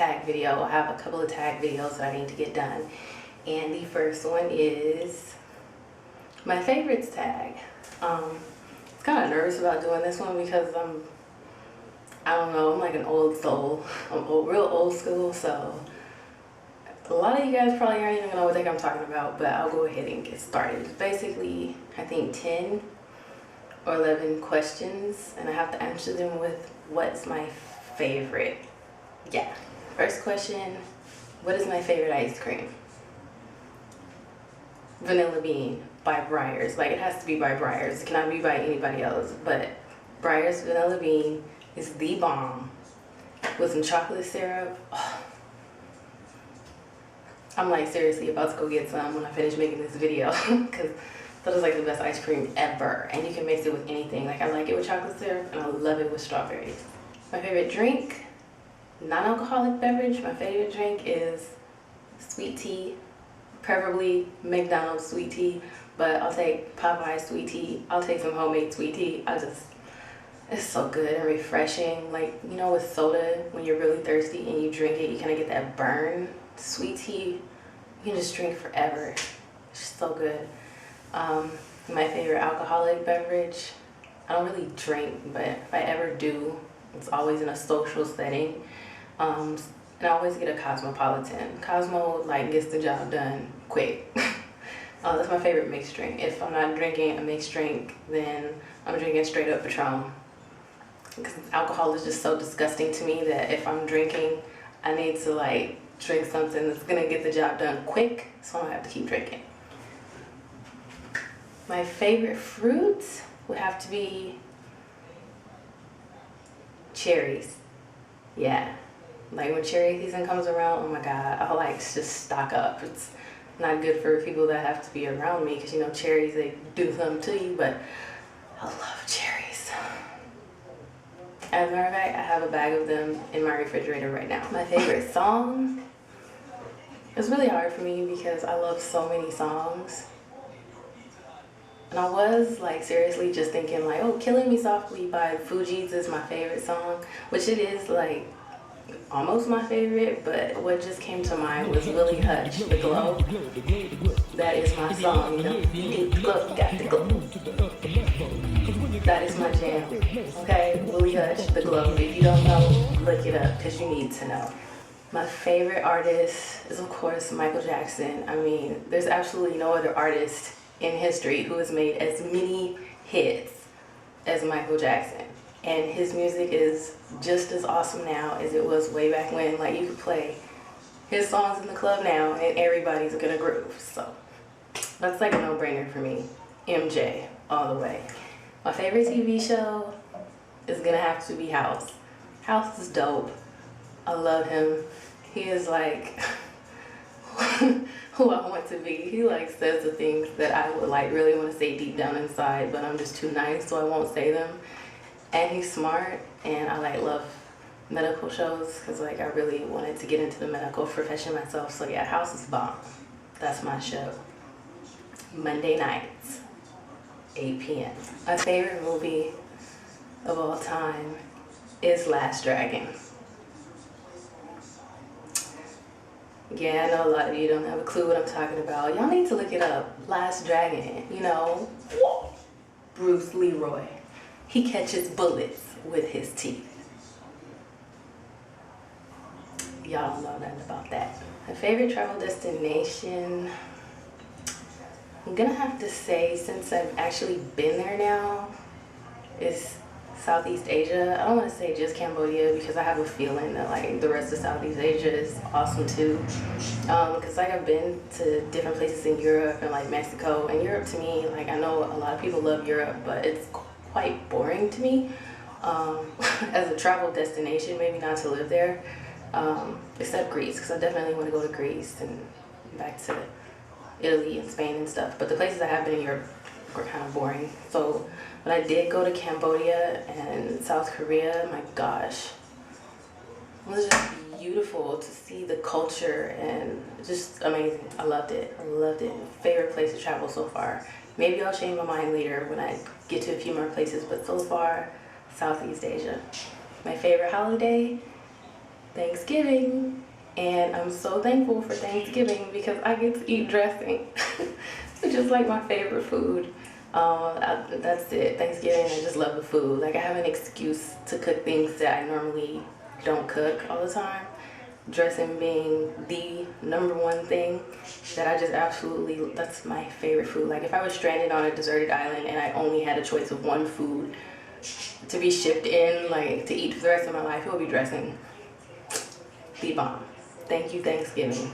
tag video. I have a couple of tag videos that I need to get done. And the first one is my favorites tag. It's kind of nervous about doing this one because I don't know, I'm like an old soul. I'm real old school, so a lot of you guys probably aren't even gonna know what the heck I'm talking about, but I'll go ahead and get started. It's basically, I think 10 or 11 questions, and I have to answer them with what's my favorite. Yeah. First question, what is my favorite ice cream? Vanilla Bean by Breyers. Like, it has to be by Breyers. It cannot be by anybody else, but Breyers Vanilla Bean is the bomb with some chocolate syrup. Oh. I'm like seriously about to go get some when I finish making this video because that is like the best ice cream ever, and you can mix it with anything. Like, I like it with chocolate syrup and I love it with strawberries. My favorite drink, non-alcoholic beverage, my favorite drink is sweet tea, preferably McDonald's sweet tea, but I'll take Popeye's sweet tea. I'll take some homemade sweet tea. It's so good and refreshing. Like, you know, with soda, when you're really thirsty and you drink it, you kind of get that burn. Sweet tea, you can just drink forever. It's just so good. My favorite alcoholic beverage, I don't really drink, but if I ever do, it's always in a social setting. And I always get a Cosmopolitan. Cosmo, like, gets the job done quick. That's my favorite mixed drink. If I'm not drinking a mixed drink, then I'm drinking straight up Patron. Because alcohol is just so disgusting to me that if I'm drinking, I need to like drink something that's gonna get the job done quick, so I don't have to keep drinking. My favorite fruit would have to be cherries. Yeah, like when cherry season comes around, oh my god, I like just stock up. It's not good for people that have to be around me because, you know, cherries, they do something to you, but I love cherries. As a matter of fact, I have a bag of them in my refrigerator right now. My favorite song, it's really hard for me because I love so many songs. And I was like seriously just thinking like, oh, Killing Me Softly by Fugees is my favorite song, which it is like almost my favorite, but what just came to mind was Willie Hutch, The Glow. That is my song, you know, you need the glow, you got the glow. That is my jam, okay? Willie Hutch, The Glow. If you don't know, look it up because you need to know. My favorite artist is, of course, Michael Jackson. I mean, there's absolutely no other artist in history who has made as many hits as Michael Jackson. And his music is just as awesome now as it was way back when. Like, you could play his songs in the club now and everybody's gonna groove. So that's like a no-brainer for me. MJ, all the way. My favorite TV show is gonna have to be House. House is dope. I love him. He is like who I want to be. He like says the things that I would like really want to say deep down inside, but I'm just too nice, so I won't say them. And he's smart, and I like love medical shows because like I really wanted to get into the medical profession myself. So yeah, House is bomb. That's my show. Monday nights, 8 p.m. My favorite movie of all time is Last Dragon. Yeah, I know a lot of you don't have a clue what I'm talking about. Y'all need to look it up. Last Dragon, you know, Bruce Leroy. He catches bullets with his teeth. Y'all don't know nothing about that. My favorite travel destination, I'm gonna have to say, since I've actually been there now, is Southeast Asia. I don't want to say just Cambodia because I have a feeling that like the rest of Southeast Asia is awesome too. Because like I've been to different places in Europe and like Mexico, and Europe to me, like I know a lot of people love Europe, but it's quite boring to me as a travel destination. Maybe not to live there, except Greece, because I definitely want to go to Greece and back to Italy and Spain and stuff. But the places I have been in Europe were kind of boring. So when I did go to Cambodia and South Korea, my gosh, it was just beautiful to see the culture and just amazing. I loved it. I loved it. Favorite place to travel so far. Maybe I'll change my mind later when I get to a few more places, but so far, Southeast Asia. My favorite holiday Thanksgiving. And I'm so thankful for Thanksgiving because I get to eat dressing, which is like my favorite food. That's it. Thanksgiving, I just love the food. Like I have an excuse to cook things that I normally don't cook all the time. Dressing being the #1 thing that I just absolutely, that's my favorite food. Like if I was stranded on a deserted island and I only had a choice of one food to be shipped in, like to eat for the rest of my life, it would be dressing. The bomb. Thank you, Thanksgiving.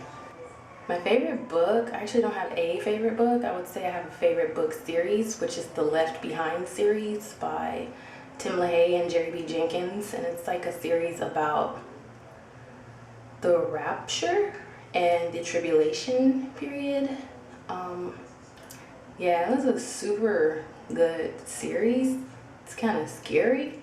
My favorite book, I actually don't have a favorite book. I would say I have a favorite book series, which is the Left Behind series by Tim LaHaye and Jerry B. Jenkins. And it's like a series about the rapture and the tribulation period. Yeah, it was a super good series. It's kind of scary,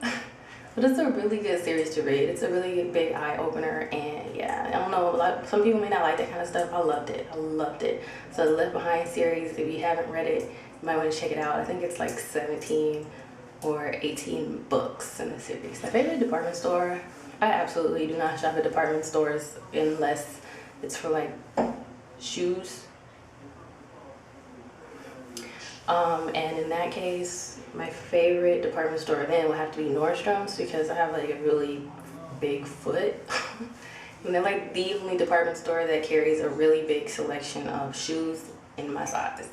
but it's a really good series to read. It's a really big eye opener, and yeah, I don't know, some people may not like that kind of stuff. I loved it. I loved it. So the Left Behind series, if you haven't read it, you might want to check it out. I think it's like 17 or 18 books in the series. My favorite department store, I absolutely do not shop at department stores unless it's for like shoes. And in that case, my favorite department store then would have to be Nordstrom's because I have like a really big foot. And they're like the only department store that carries a really big selection of shoes in my size.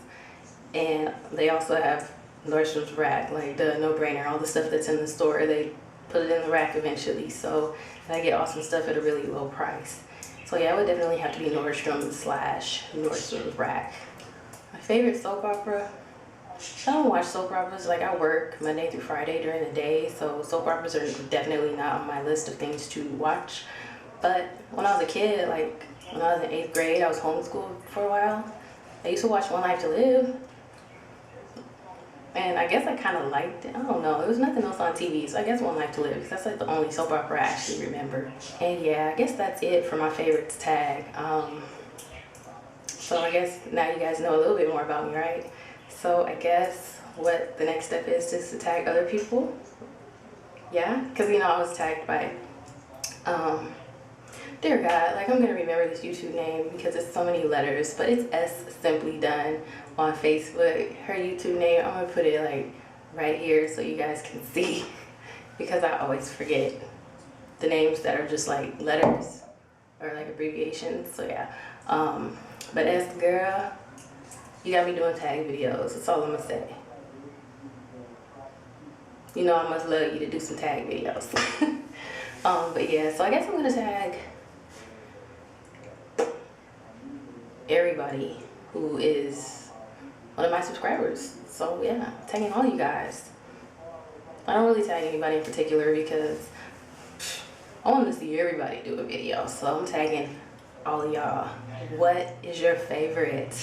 And they also have Nordstrom's rack, like the no-brainer, all the stuff that's in the store, they put it in the rack eventually. So I get awesome stuff at a really low price. So yeah, it would definitely have to be Nordstrom's / Nordstrom's rack. My favorite soap opera, I don't watch soap operas. Like I work Monday through Friday during the day, so soap operas are definitely not on my list of things to watch. But when I was a kid, like when I was in 8th grade, I was homeschooled for a while. I used to watch One Life to Live, and I guess I kind of liked it. I don't know, there was nothing else on TV, so I guess One Life to Live, because that's like the only soap opera I actually remember. And yeah, I guess that's it for my favorites tag. So I guess now you guys know a little bit more about me, right? So I guess what the next step is to tag other people. Yeah, because you know I was tagged by, dear God, like I'm gonna remember this YouTube name because it's so many letters, but it's S Simply Done on Facebook. Her YouTube name, I'm gonna put it like right here so you guys can see because I always forget the names that are just like letters or like abbreviations. So yeah, but S girl, you got me doing tag videos. That's all I'm gonna say. You know I must love you to do some tag videos. But yeah, so I guess I'm gonna tag everybody who is one of my subscribers. So yeah, tagging all you guys. I don't really tag anybody in particular because I want to see everybody do a video. So I'm tagging all of y'all. What is your favorite